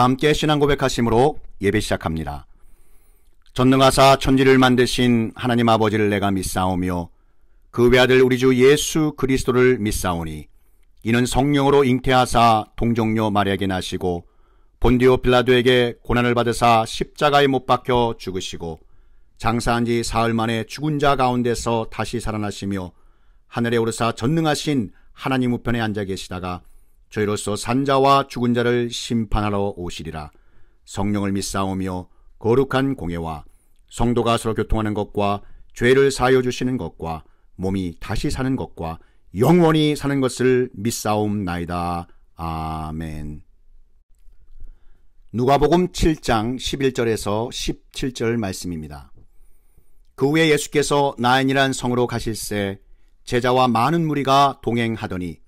다 함께 신앙 고백하심으로 예배 시작합니다. 전능하사 천지를 만드신 하나님 아버지를 내가 믿사오며 그 외아들 우리 주 예수 그리스도를 믿사오니 이는 성령으로 잉태하사 동정녀 마리아에게 나시고 본디오 빌라도에게 고난을 받으사 십자가에 못 박혀 죽으시고 장사한 지 사흘 만에 죽은 자 가운데서 다시 살아나시며 하늘에 오르사 전능하신 하나님 우편에 앉아 계시다가 저희로서 산자와 죽은 자를 심판하러 오시리라. 성령을 믿사오며 거룩한 공예와 성도가 서로 교통하는 것과 죄를 사하여 주시는 것과 몸이 다시 사는 것과 영원히 사는 것을 믿사옵나이다. 아멘. 누가복음 7장 11절에서 17절 말씀입니다. 그 후에 예수께서 나인이란 성으로 가실새 제자와 많은 무리가 동행하더니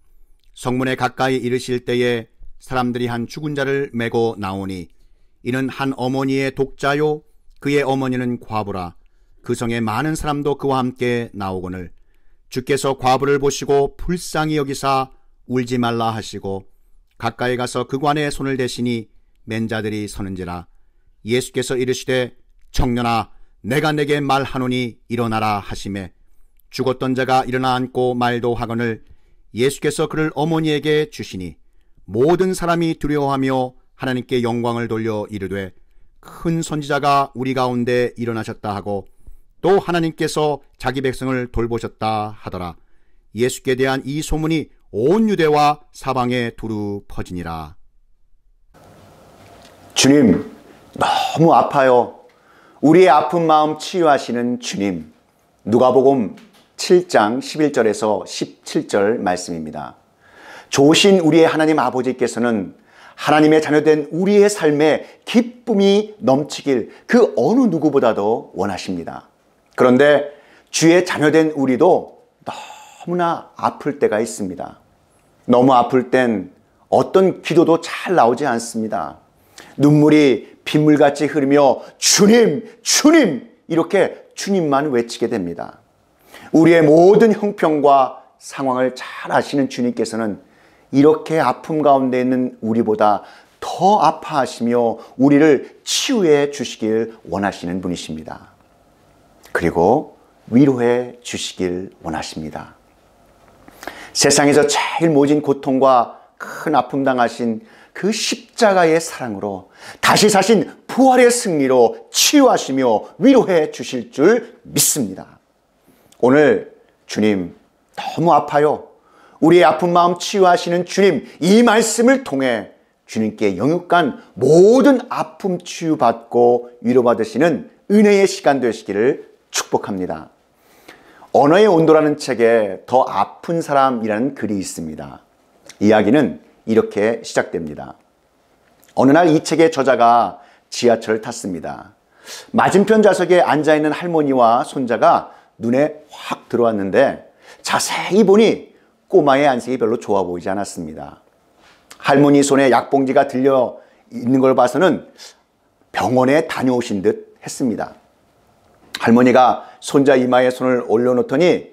성문에 가까이 이르실 때에 사람들이 한 죽은 자를 메고 나오니 이는 한 어머니의 독자요 그의 어머니는 과부라. 그 성에 많은 사람도 그와 함께 나오거늘 주께서 과부를 보시고 불쌍히 여기사 울지 말라 하시고 가까이 가서 그 관에 손을 대시니 맨 자들이 서는지라. 예수께서 이르시되 청년아 내가 내게 말하노니 일어나라 하시매 죽었던 자가 일어나 앉고 말도 하거늘 예수께서 그를 어머니에게 주시니 모든 사람이 두려워하며 하나님께 영광을 돌려 이르되 큰 선지자가 우리 가운데 일어나셨다 하고 또 하나님께서 자기 백성을 돌보셨다 하더라. 예수께 대한 이 소문이 온 유대와 사방에 두루 퍼지니라. 주님, 너무 아파요. 우리의 아픈 마음 치유하시는 주님. 누가복음 7장 11절에서 17절 말씀입니다. 좋으신 우리의 하나님 아버지께서는 하나님의 자녀된 우리의 삶에 기쁨이 넘치길 그 어느 누구보다도 원하십니다. 그런데 주의 자녀된 우리도 너무나 아플 때가 있습니다. 너무 아플 땐 어떤 기도도 잘 나오지 않습니다. 눈물이 빗물같이 흐르며 주님, 주님 이렇게 주님만 외치게 됩니다. 우리의 모든 형편과 상황을 잘 아시는 주님께서는 이렇게 아픔 가운데 있는 우리보다 더 아파하시며 우리를 치유해 주시길 원하시는 분이십니다. 그리고 위로해 주시길 원하십니다. 세상에서 제일 모진 고통과 큰 아픔 당하신 그 십자가의 사랑으로 다시 사신 부활의 승리로 치유하시며 위로해 주실 줄 믿습니다. 오늘 주님 너무 아파요. 우리의 아픈 마음 치유하시는 주님, 이 말씀을 통해 주님께 영육간 모든 아픔 치유받고 위로받으시는 은혜의 시간 되시기를 축복합니다. 언어의 온도라는 책에 더 아픈 사람이라는 글이 있습니다. 이야기는 이렇게 시작됩니다. 어느 날 이 책의 저자가 지하철을 탔습니다. 맞은편 좌석에 앉아있는 할머니와 손자가 눈에 확 들어왔는데 자세히 보니 꼬마의 안색이 별로 좋아 보이지 않았습니다. 할머니 손에 약봉지가 들려 있는 걸 봐서는 병원에 다녀오신 듯 했습니다. 할머니가 손자 이마에 손을 올려놓더니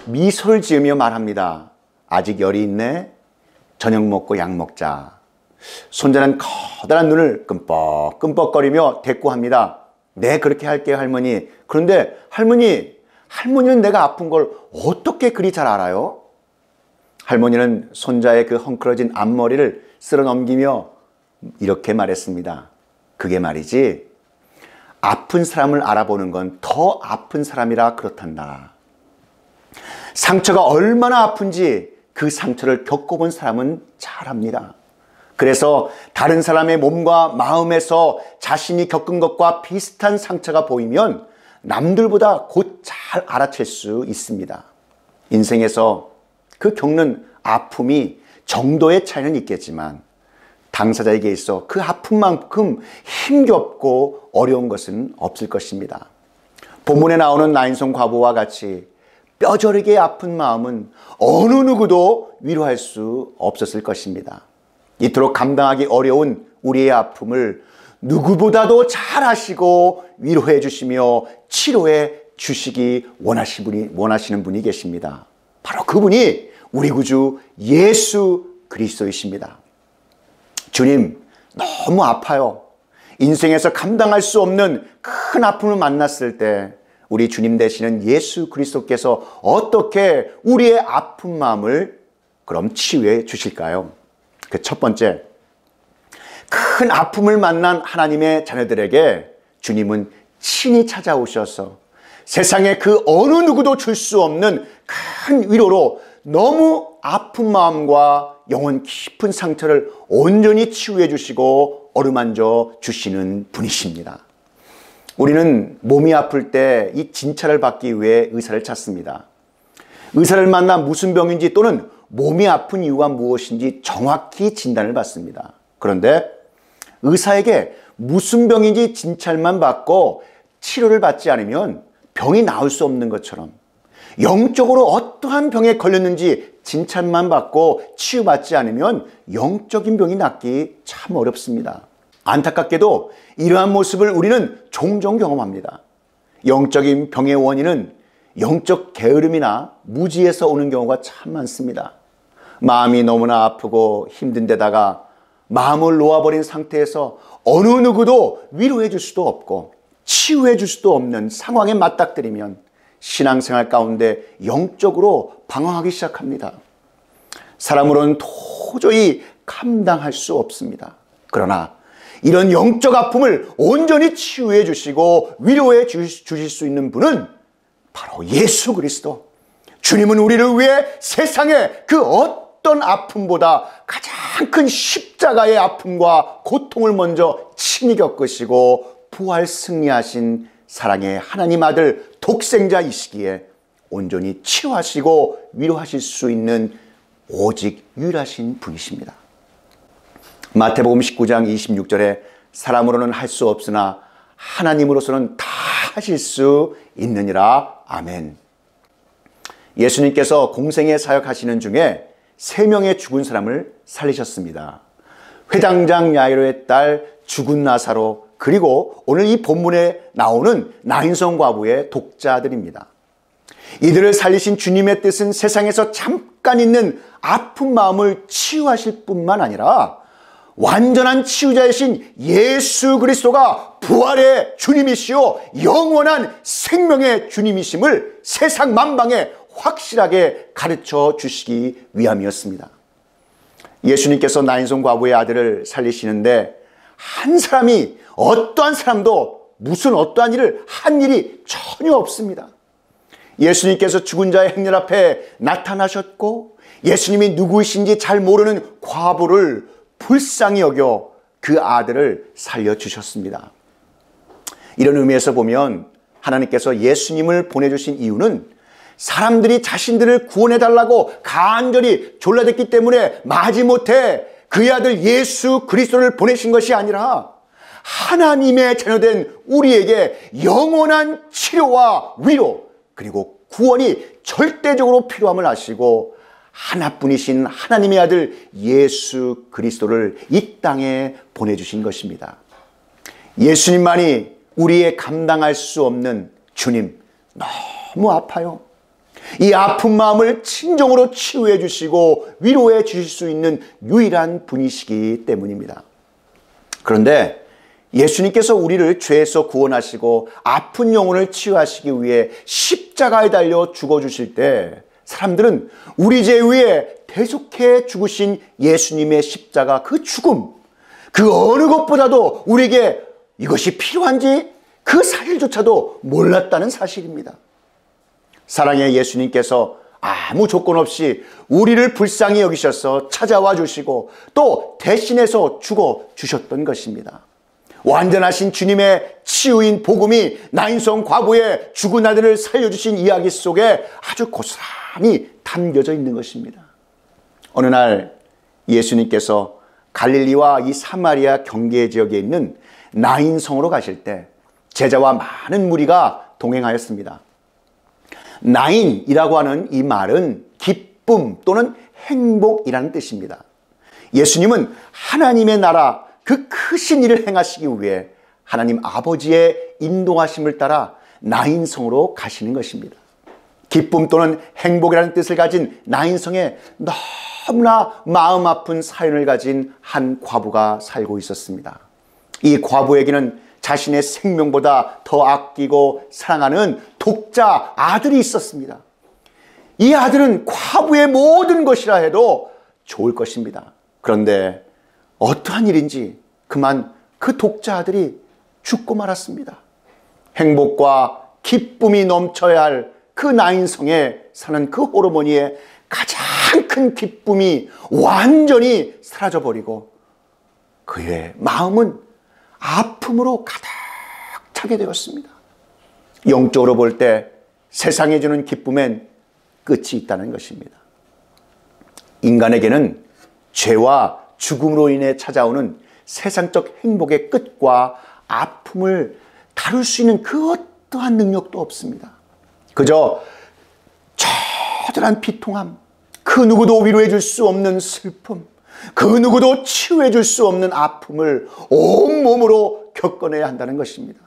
미소를 지으며 말합니다. 아직 열이 있네. 저녁 먹고 약 먹자. 손자는 커다란 눈을 끔뻑끔뻑거리며 대꾸합니다. 네, 그렇게 할게요, 할머니. 그런데 할머니는 내가 아픈 걸 어떻게 그리 잘 알아요? 할머니는 손자의 그 헝클어진 앞머리를 쓸어 넘기며 이렇게 말했습니다. 그게 말이지, 아픈 사람을 알아보는 건 더 아픈 사람이라 그렇단다. 상처가 얼마나 아픈지 그 상처를 겪어본 사람은 잘 압니다. 그래서 다른 사람의 몸과 마음에서 자신이 겪은 것과 비슷한 상처가 보이면 남들보다 곧 잘 알아챌 수 있습니다. 인생에서 그 겪는 아픔이 정도의 차이는 있겠지만 당사자에게 있어 그 아픔만큼 힘겹고 어려운 것은 없을 것입니다. 본문에 나오는 나인성 과부와 같이 뼈저리게 아픈 마음은 어느 누구도 위로할 수 없었을 것입니다. 이토록 감당하기 어려운 우리의 아픔을 누구보다도 잘 아시고 위로해 주시며 치료해 주시기 원하시는 분이 계십니다. 바로 그분이 우리 구주 예수 그리스도이십니다. 주님, 너무 아파요. 인생에서 감당할 수 없는 큰 아픔을 만났을 때 우리 주님 되시는 예수 그리스도께서 어떻게 우리의 아픈 마음을 그럼 치유해 주실까요? 그 첫 번째, 큰 아픔을 만난 하나님의 자녀들에게 주님은 친히 찾아오셔서 세상에 그 어느 누구도 줄 수 없는 큰 위로로 너무 아픈 마음과 영혼 깊은 상처를 온전히 치유해 주시고 어루만져 주시는 분이십니다. 우리는 몸이 아플 때 이 진찰을 받기 위해 의사를 찾습니다. 의사를 만나 무슨 병인지 또는 몸이 아픈 이유가 무엇인지 정확히 진단을 받습니다. 그런데 의사에게 무슨 병인지 진찰만 받고 치료를 받지 않으면 병이 나을 수 없는 것처럼 영적으로 어떠한 병에 걸렸는지 진찰만 받고 치유받지 않으면 영적인 병이 낫기 참 어렵습니다. 안타깝게도 이러한 모습을 우리는 종종 경험합니다. 영적인 병의 원인은 영적 게으름이나 무지에서 오는 경우가 참 많습니다. 마음이 너무나 아프고 힘든 데다가 마음을 놓아버린 상태에서 어느 누구도 위로해 줄 수도 없고 치유해 줄 수도 없는 상황에 맞닥뜨리면 신앙생활 가운데 영적으로 방황하기 시작합니다. 사람으로는 도저히 감당할 수 없습니다. 그러나 이런 영적 아픔을 온전히 치유해 주시고 위로해 주실 수 있는 분은 바로 예수 그리스도. 주님은 우리를 위해 세상의 그 어떤 아픔보다 가장 큰 십자가의 아픔과 고통을 먼저 친히 겪으시고 부활 승리하신 사랑의 하나님 아들 독생자이시기에 온전히 치유하시고 위로하실 수 있는 오직 유일하신 분이십니다. 마태복음 19장 26절에 사람으로는 할 수 없으나 하나님으로서는 다 하실 수 있느니라. 아멘. 예수님께서 공생애 사역하시는 중에 3명의 죽은 사람을 살리셨습니다. 회당장 야이로의 딸 죽은 나사로, 그리고 오늘 이 본문에 나오는 나인성 과부의 독자들입니다. 이들을 살리신 주님의 뜻은 세상에서 잠깐 있는 아픈 마음을 치유하실 뿐만 아니라 완전한 치유자이신 예수 그리스도가 부활의 주님이시오 영원한 생명의 주님이심을 세상 만방에 확실하게 가르쳐 주시기 위함이었습니다. 예수님께서 나인성 과부의 아들을 살리시는데 한 사람이, 어떠한 사람도 무슨 어떠한 일을 한 일이 전혀 없습니다. 예수님께서 죽은 자의 행렬 앞에 나타나셨고 예수님이 누구이신지 잘 모르는 과부를 불쌍히 여겨 그 아들을 살려주셨습니다. 이런 의미에서 보면 하나님께서 예수님을 보내주신 이유는 사람들이 자신들을 구원해달라고 간절히 졸라댔기 때문에 마지못해 그의 아들 예수 그리스도를 보내신 것이 아니라 하나님의 자녀된 우리에게 영원한 치료와 위로 그리고 구원이 절대적으로 필요함을 아시고 하나뿐이신 하나님의 아들 예수 그리스도를 이 땅에 보내주신 것입니다. 예수님만이 우리의 감당할 수 없는 주님, 너무 아파요. 이 아픈 마음을 친정으로 치유해 주시고 위로해 주실 수 있는 유일한 분이시기 때문입니다. 그런데 예수님께서 우리를 죄에서 구원하시고 아픈 영혼을 치유하시기 위해 십자가에 달려 죽어주실 때 사람들은 우리 죄 위에 대속해 죽으신 예수님의 십자가, 그 죽음, 그 어느 것보다도 우리에게 이것이 필요한지 그 사실조차도 몰랐다는 사실입니다. 사랑의 예수님께서 아무 조건 없이 우리를 불쌍히 여기셔서 찾아와 주시고 또 대신해서 죽어 주셨던 것입니다. 완전하신 주님의 치유인 복음이 나인성 과부의 죽은 아들을 살려주신 이야기 속에 아주 고스란히 담겨져 있는 것입니다. 어느 날 예수님께서 갈릴리와 이 사마리아 경계 지역에 있는 나인성으로 가실 때 제자와 많은 무리가 동행하였습니다. 나인이라고 하는 이 말은 기쁨 또는 행복이라는 뜻입니다. 예수님은 하나님의 나라, 그 크신 일을 행하시기 위해 하나님 아버지의 인도하심을 따라 나인성으로 가시는 것입니다. 기쁨 또는 행복이라는 뜻을 가진 나인성에 너무나 마음 아픈 사연을 가진 한 과부가 살고 있었습니다. 이 과부에게는 자신의 생명보다 더 아끼고 사랑하는 독자 아들이 있었습니다. 이 아들은 과부의 모든 것이라 해도 좋을 것입니다. 그런데 어떠한 일인지 그만 그 독자 아들이 죽고 말았습니다. 행복과 기쁨이 넘쳐야 할 그 나인성에 사는 그 호르몬이의 가장 큰 기쁨이 완전히 사라져버리고 그의 마음은 아픔으로 가득 차게 되었습니다. 영적으로 볼 때 세상에 주는 기쁨엔 끝이 있다는 것입니다. 인간에게는 죄와 죽음으로 인해 찾아오는 세상적 행복의 끝과 아픔을 다룰 수 있는 그 어떠한 능력도 없습니다. 그저 처절한 비통함, 그 누구도 위로해 줄 수 없는 슬픔, 그 누구도 치유해 줄 수 없는 아픔을 온몸으로 겪어내야 한다는 것입니다.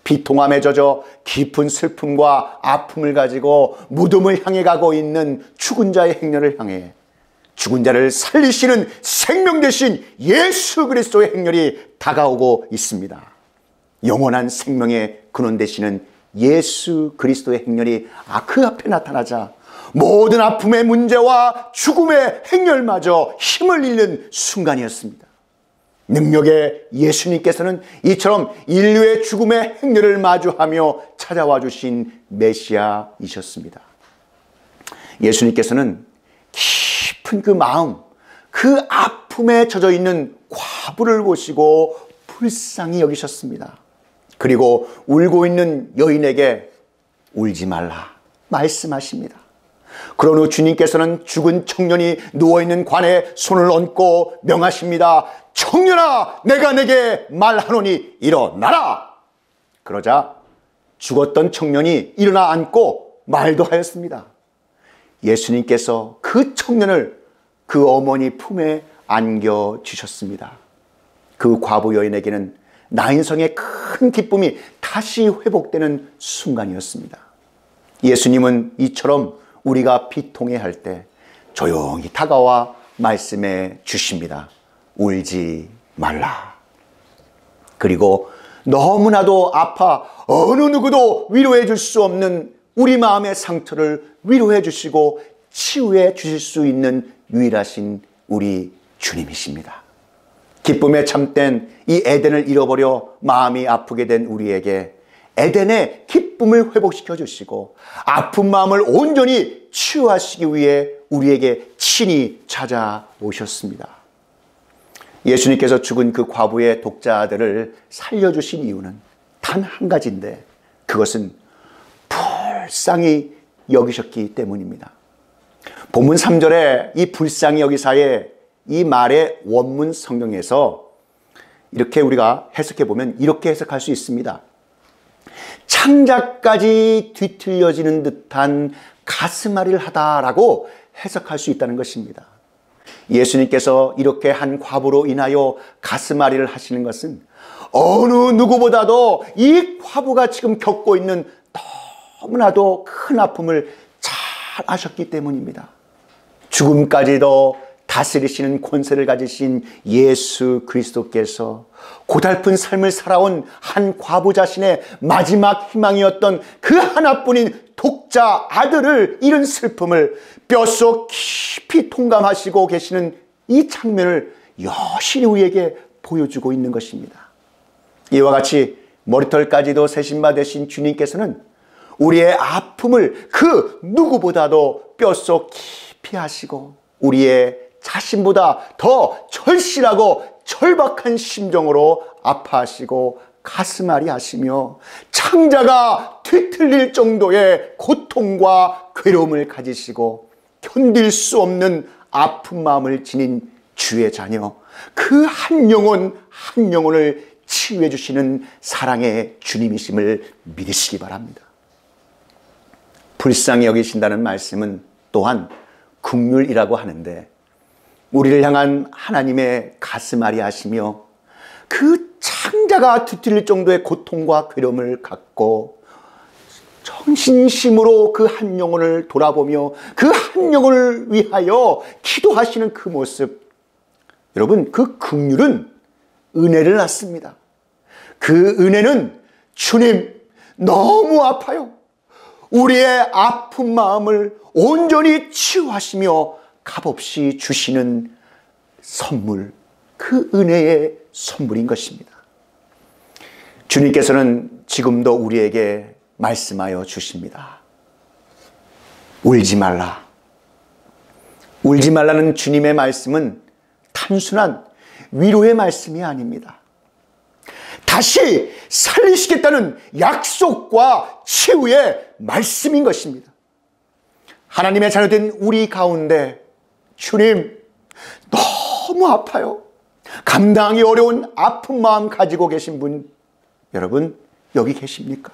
비통함에 젖어 깊은 슬픔과 아픔을 가지고 무덤을 향해 가고 있는 죽은 자의 행렬을 향해 죽은 자를 살리시는 생명 되신 예수 그리스도의 행렬이 다가오고 있습니다. 영원한 생명의 근원 되시는 예수 그리스도의 행렬이 그 앞에 나타나자 모든 아픔의 문제와 죽음의 행렬마저 힘을 잃는 순간이었습니다. 능력의 예수님께서는 이처럼 인류의 죽음의 행렬을 마주하며 찾아와 주신 메시아이셨습니다. 예수님께서는 깊은 그 마음, 그 아픔에 젖어 있는 과부를 보시고 불쌍히 여기셨습니다. 그리고 울고 있는 여인에게 울지 말라 말씀하십니다. 그런 후 주님께서는 죽은 청년이 누워있는 관에 손을 얹고 명하십니다. 청년아, 내가 내게 말하노니 일어나라. 그러자 죽었던 청년이 일어나 앉고 말도 하였습니다. 예수님께서 그 청년을 그 어머니 품에 안겨주셨습니다. 그 과부 여인에게는 나인성의 큰 기쁨이 다시 회복되는 순간이었습니다. 예수님은 이처럼 우리가 비통해할 때 조용히 다가와 말씀해 주십니다. 울지 말라. 그리고 너무나도 아파 어느 누구도 위로해 줄 수 없는 우리 마음의 상처를 위로해 주시고 치유해 주실 수 있는 유일하신 우리 주님이십니다. 기쁨에 참된 이 에덴을 잃어버려 마음이 아프게 된 우리에게 에덴의 기쁨을 회복시켜 주시고 아픈 마음을 온전히 치유하시기 위해 우리에게 친히 찾아오셨습니다. 예수님께서 죽은 그 과부의 독자 아들을 살려주신 이유는 단 한 가지인데 그것은 불쌍히 여기셨기 때문입니다. 본문 3절에 이 불쌍히 여기사의 이 말의 원문 성경에서 이렇게 우리가 해석해 보면 이렇게 해석할 수 있습니다. 창자까지 뒤틀려지는 듯한 가슴앓이를 하다라고 해석할 수 있다는 것입니다. 예수님께서 이렇게 한 과부로 인하여 가슴앓이를 하시는 것은 어느 누구보다도 이 과부가 지금 겪고 있는 너무나도 큰 아픔을 잘 아셨기 때문입니다. 죽음까지도 다스리시는 권세를 가지신 예수 그리스도께서 고달픈 삶을 살아온 한 과부 자신의 마지막 희망이었던 그 하나뿐인 독자 아들을 잃은 슬픔을 뼛속 깊이 통감하시고 계시는 이 장면을 여실히 우리에게 보여주고 있는 것입니다. 이와 같이 머리털까지도 세신 바 되신 주님께서는 우리의 아픔을 그 누구보다도 뼛속 깊이 하시고 우리의 자신보다 더 절실하고 절박한 심정으로 아파하시고 가슴앓이 하시며 창자가 뒤틀릴 정도의 고통과 괴로움을 가지시고 견딜 수 없는 아픈 마음을 지닌 주의 자녀, 그 한 영혼 한 영혼을 치유해 주시는 사랑의 주님이심을 믿으시기 바랍니다. 불쌍히 여기신다는 말씀은 또한 긍휼이라고 하는데 우리를 향한 하나님의 가슴앓이 하시며 그 창자가 뒤틀릴 정도의 고통과 괴로움을 갖고 전신심으로 그 한 영혼을 돌아보며 그 한 영혼을 위하여 기도하시는 그 모습, 여러분, 그 긍휼은 은혜를 낳습니다. 그 은혜는 주님 너무 아파요, 우리의 아픈 마음을 온전히 치유하시며 값없이 주시는 선물, 그 은혜의 선물인 것입니다. 주님께서는 지금도 우리에게 말씀하여 주십니다. 울지 말라. 울지 말라는 주님의 말씀은 단순한 위로의 말씀이 아닙니다. 다시 살리시겠다는 약속과 치유의 말씀인 것입니다. 하나님의 자녀된 우리 가운데 주님 너무 아파요, 감당하기 어려운 아픈 마음 가지고 계신 분, 여러분 여기 계십니까?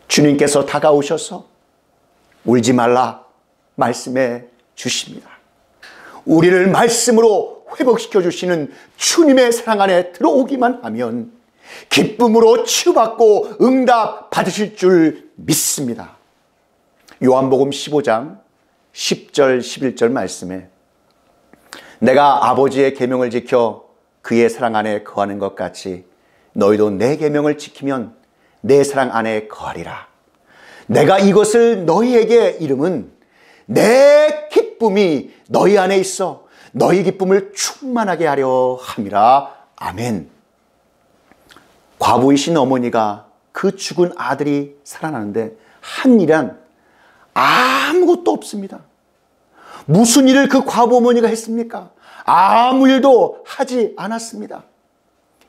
주님께서 다가오셔서 울지 말라 말씀해 주십니다. 우리를 말씀으로 회복시켜 주시는 주님의 사랑 안에 들어오기만 하면 기쁨으로 치유받고 응답 받으실 줄 믿습니다. 요한복음 15장 10절 11절 말씀에 내가 아버지의 계명을 지켜 그의 사랑 안에 거하는 것 같이 너희도 내 계명을 지키면 내 사랑 안에 거하리라. 내가 이것을 너희에게 이름은 내 기쁨이 너희 안에 있어 너희 기쁨을 충만하게 하려 함이라. 아멘. 과부이신 어머니가 그 죽은 아들이 살아나는데 한 일은 아무것도 없습니다. 무슨 일을 그 과부 어머니가 했습니까? 아무 일도 하지 않았습니다.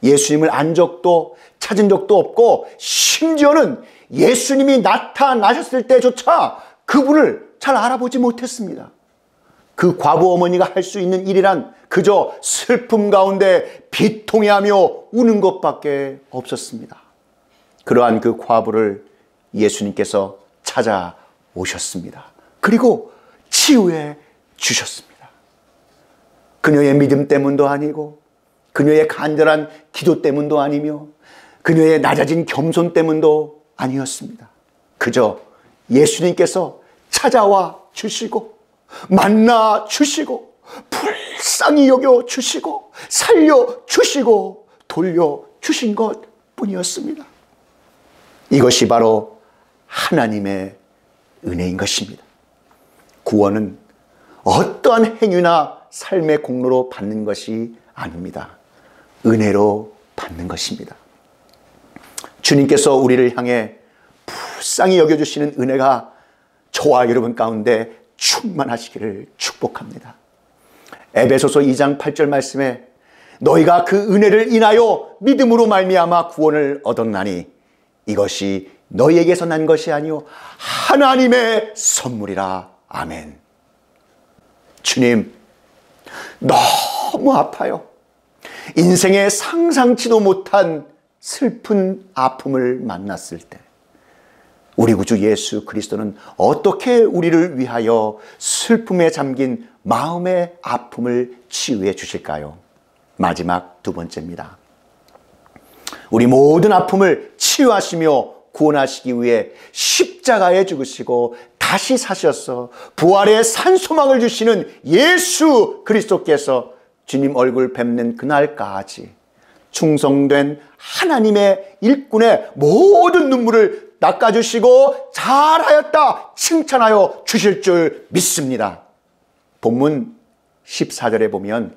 예수님을 안 적도 찾은 적도 없고 심지어는 예수님이 나타나셨을 때조차 그분을 잘 알아보지 못했습니다. 그 과부 어머니가 할 수 있는 일이란 그저 슬픔 가운데 비통해하며 우는 것밖에 없었습니다. 그러한 그 과부를 예수님께서 찾아오셨습니다. 그리고 치유해 주셨습니다. 그녀의 믿음 때문도 아니고 그녀의 간절한 기도 때문도 아니며 그녀의 낮아진 겸손 때문도 아니었습니다. 그저 예수님께서 찾아와 주시고 만나 주시고 불쌍히 여겨 주시고 살려 주시고 돌려 주신 것 뿐이었습니다. 이것이 바로 하나님의 은혜인 것입니다. 구원은 어떠한 행위나 삶의 공로로 받는 것이 아닙니다. 은혜로 받는 것입니다. 주님께서 우리를 향해 불쌍히 여겨주시는 은혜가 저와 여러분 가운데 충만하시기를 축복합니다. 에베소서 2장 8절 말씀에 너희가 그 은혜를 인하여 믿음으로 말미암아 구원을 얻었나니 이것이 너희에게서 난 것이 아니요 하나님의 선물이라. 아멘. 주님 너무 아파요. 인생에 상상치도 못한 슬픈 아픔을 만났을 때 우리 구주 예수 그리스도는 어떻게 우리를 위하여 슬픔에 잠긴 마음의 아픔을 치유해 주실까요? 마지막 두 번째입니다. 우리 모든 아픔을 치유하시며 구원하시기 위해 십자가에 죽으시고 다시 사셔서 부활의 산소망을 주시는 예수 그리스도께서 주님 얼굴 뵙는 그날까지 충성된 하나님의 일꾼의 모든 눈물을 닦아주시고 잘하였다 칭찬하여 주실 줄 믿습니다. 본문 14절에 보면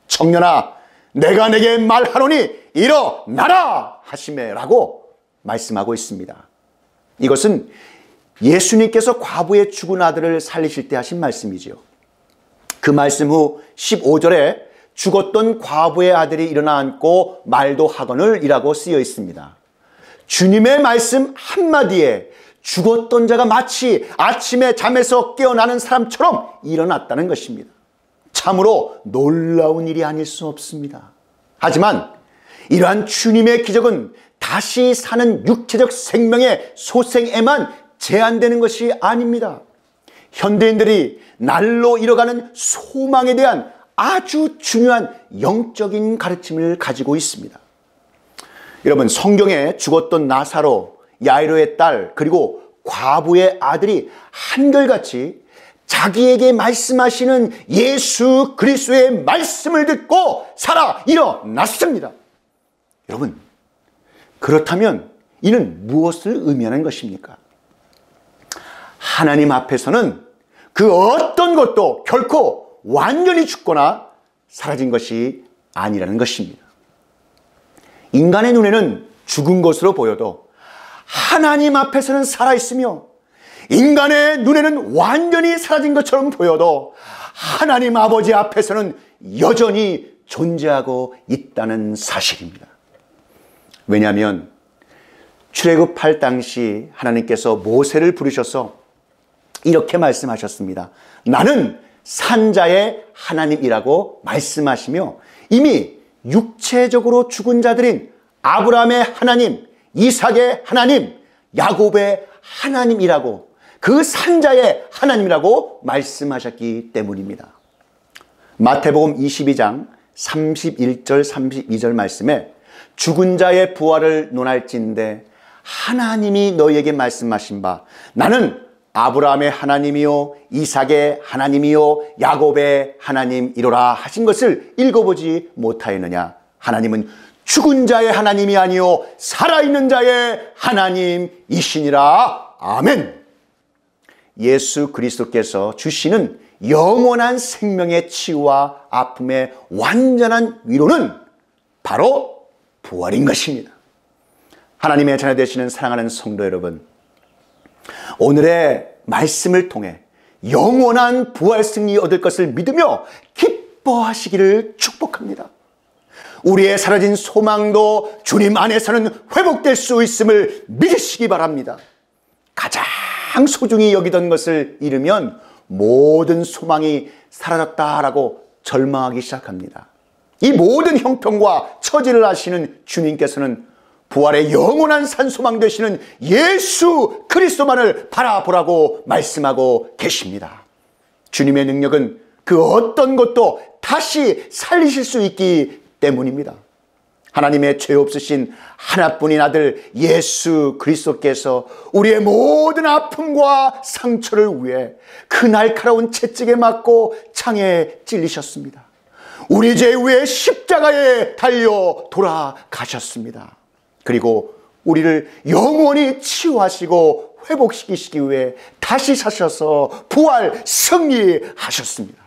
청년아 내가 내게 말하노니 일어나라 하시매 라고 말씀하고 있습니다. 이것은 예수님께서 과부의 죽은 아들을 살리실 때 하신 말씀이지요. 그 말씀 후 15절에 죽었던 과부의 아들이 일어나 앉고 말도 하거늘 이라고 쓰여 있습니다. 주님의 말씀 한마디에 죽었던 자가 마치 아침에 잠에서 깨어나는 사람처럼 일어났다는 것입니다. 참으로 놀라운 일이 아닐 수 없습니다. 하지만 이러한 주님의 기적은 다시 사는 육체적 생명의 소생에만 제한되는 것이 아닙니다. 현대인들이 날로 잃어가는 소망에 대한 아주 중요한 영적인 가르침을 가지고 있습니다. 여러분 성경에 죽었던 나사로, 야이로의 딸 그리고 과부의 아들이 한결같이 자기에게 말씀하시는 예수 그리스도의 말씀을 듣고 살아 일어났습니다. 여러분, 그렇다면 이는 무엇을 의미하는 것입니까? 하나님 앞에서는 그 어떤 것도 결코 완전히 죽거나 사라진 것이 아니라는 것입니다. 인간의 눈에는 죽은 것으로 보여도 하나님 앞에서는 살아있으며 인간의 눈에는 완전히 사라진 것처럼 보여도 하나님 아버지 앞에서는 여전히 존재하고 있다는 사실입니다. 왜냐하면 출애굽할 당시 하나님께서 모세를 부르셔서 이렇게 말씀하셨습니다. 나는 산자의 하나님이라고 말씀하시며 이미 육체적으로 죽은 자들인 아브라함의 하나님, 이삭의 하나님, 야곱의 하나님이라고, 그 산자의 하나님이라고 말씀하셨기 때문입니다. 마태복음 22장 31절 32절 말씀에 죽은 자의 부활을 논할진대 하나님이 너희에게 말씀하신 바 나는 아브라함의 하나님이요 이삭의 하나님이요 야곱의 하나님이로라 하신 것을 읽어보지 못하였느냐. 하나님은 죽은 자의 하나님이 아니요 살아있는 자의 하나님이시니라. 아멘. 예수 그리스도께서 주시는 영원한 생명의 치유와 아픔의 완전한 위로는 바로 부활인 것입니다. 하나님의 자녀 되시는 사랑하는 성도 여러분, 오늘의 말씀을 통해 영원한 부활 승리 얻을 것을 믿으며 기뻐하시기를 축복합니다. 우리의 사라진 소망도 주님 안에서는 회복될 수 있음을 믿으시기 바랍니다. 가장 소중히 여기던 것을 잃으면 모든 소망이 사라졌다라고 절망하기 시작합니다. 이 모든 형편과 처지를 아시는 주님께서는 부활의 영원한 산소망 되시는 예수 그리스도만을 바라보라고 말씀하고 계십니다. 주님의 능력은 그 어떤 것도 다시 살리실 수 있기 때문입니다. 하나님의 죄 없으신 하나뿐인 아들 예수 그리스도께서 우리의 모든 아픔과 상처를 위해 그 날카로운 채찍에 맞고 창에 찔리셨습니다. 우리 죄 위에 십자가에 달려 돌아가셨습니다. 그리고 우리를 영원히 치유하시고 회복시키시기 위해 다시 사셔서 부활 승리하셨습니다.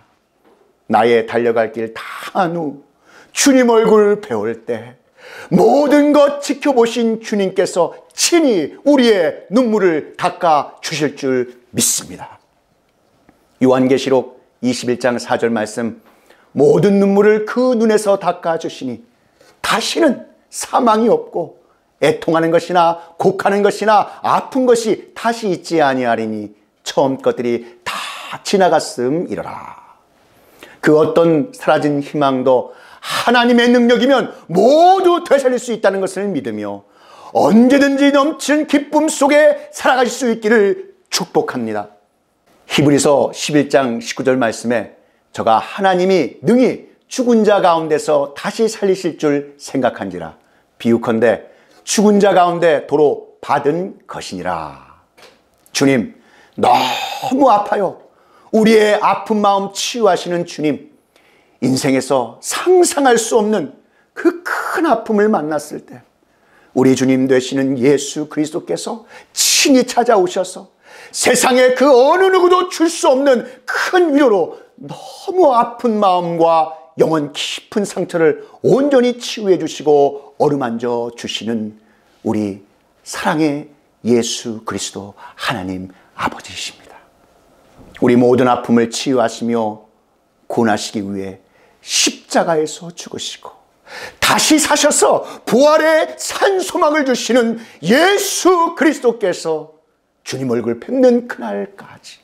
나의 달려갈 길 다 한 후 주님 얼굴 배울 때 모든 것 지켜보신 주님께서 친히 우리의 눈물을 닦아 주실 줄 믿습니다. 요한계시록 21장 4절 말씀, 모든 눈물을 그 눈에서 닦아 주시니 다시는 사망이 없고 애통하는 것이나 곡하는 것이나 아픈 것이 다시 있지 아니하리니 처음 것들이 다 지나갔음이로라. 그 어떤 사라진 희망도 하나님의 능력이면 모두 되살릴 수 있다는 것을 믿으며 언제든지 넘치는 기쁨 속에 살아가실 수 있기를 축복합니다. 히브리서 11장 19절 말씀에 저가 하나님이 능히 죽은 자 가운데서 다시 살리실 줄 생각한지라 비유컨대 죽은 자 가운데 도로 받은 것이니라. 주님, 너무 아파요. 우리의 아픈 마음 치유하시는 주님, 인생에서 상상할 수 없는 그 큰 아픔을 만났을 때 우리 주님 되시는 예수 그리스도께서 친히 찾아오셔서 세상에 그 어느 누구도 줄 수 없는 큰 위로로 너무 아픈 마음과 영혼 깊은 상처를 온전히 치유해 주시고 어루만져 주시는 우리 사랑의 예수 그리스도 하나님 아버지이십니다. 우리 모든 아픔을 치유하시며 구원하시기 위해 십자가에서 죽으시고 다시 사셔서 부활의 산소망을 주시는 예수 그리스도께서 주님 얼굴 뵙는 그날까지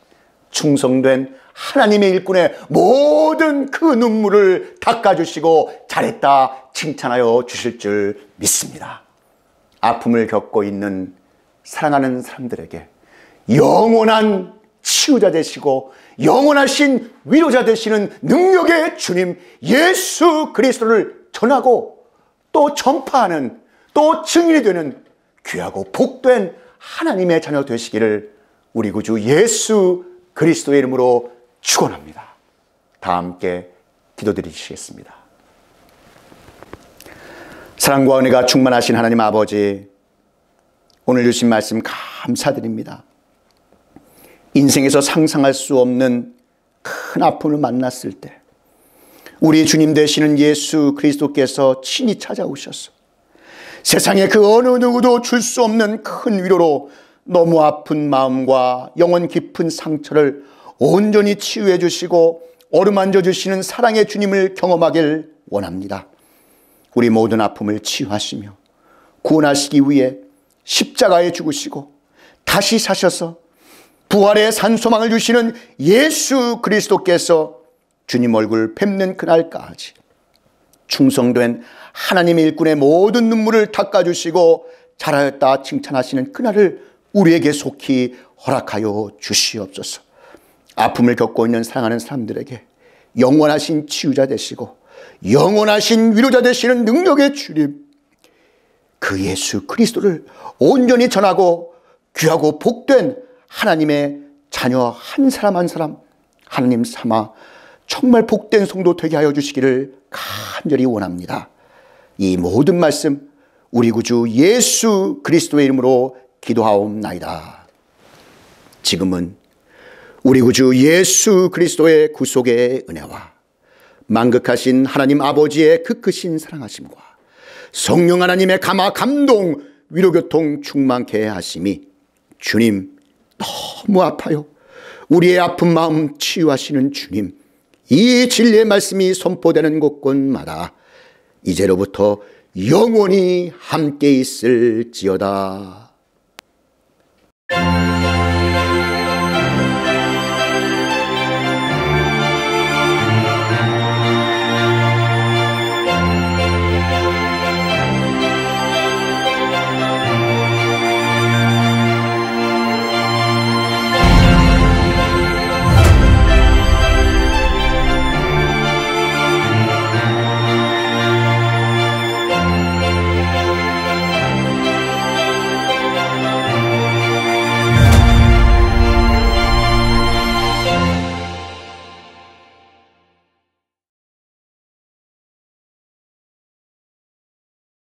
충성된 하나님의 일꾼의 모든 그 눈물을 닦아주시고 잘했다 칭찬하여 주실 줄 믿습니다. 아픔을 겪고 있는 사랑하는 사람들에게 영원한 치유자 되시고 영원하신 위로자 되시는 능력의 주님 예수 그리스도를 전하고 또 전파하는 또 증인이 되는 귀하고 복된 하나님의 자녀 되시기를 우리 구주 예수 그리스도의 이름으로 축원합니다. 다 함께 기도드리시겠습니다. 사랑과 은혜가 충만하신 하나님 아버지, 오늘 주신 말씀 감사드립니다. 인생에서 상상할 수 없는 큰 아픔을 만났을 때 우리 주님 되시는 예수 그리스도께서 친히 찾아오셔서 세상에 그 어느 누구도 줄 수 없는 큰 위로로 너무 아픈 마음과 영혼 깊은 상처를 온전히 치유해 주시고 어루만져 주시는 사랑의 주님을 경험하길 원합니다. 우리 모든 아픔을 치유하시며 구원하시기 위해 십자가에 죽으시고 다시 사셔서 부활의 산소망을 주시는 예수 그리스도께서 주님 얼굴 뵙는 그날까지 충성된 하나님의 일꾼의 모든 눈물을 닦아주시고 잘하였다 칭찬하시는 그날을 우리에게 속히 허락하여 주시옵소서. 아픔을 겪고 있는 사랑하는 사람들에게 영원하신 치유자 되시고 영원하신 위로자 되시는 능력의 주님, 그 예수 그리스도를 온전히 전하고 귀하고 복된 하나님의 자녀 한 사람 한 사람 하나님 삼아 정말 복된 성도 되게 하여 주시기를 간절히 원합니다. 이 모든 말씀 우리 구주 예수 그리스도의 이름으로 기도하옵나이다. 지금은 우리 구주 예수 그리스도의 구속의 은혜와 만극하신 하나님 아버지의 그 크신 사랑하심과 성령 하나님의 감화 감동 위로교통 충만케 하심이 주님 너무 아파요. 우리의 아픈 마음 치유하시는 주님, 이 진리의 말씀이 선포되는 곳곳마다 이제로부터 영원히 함께 있을지어다.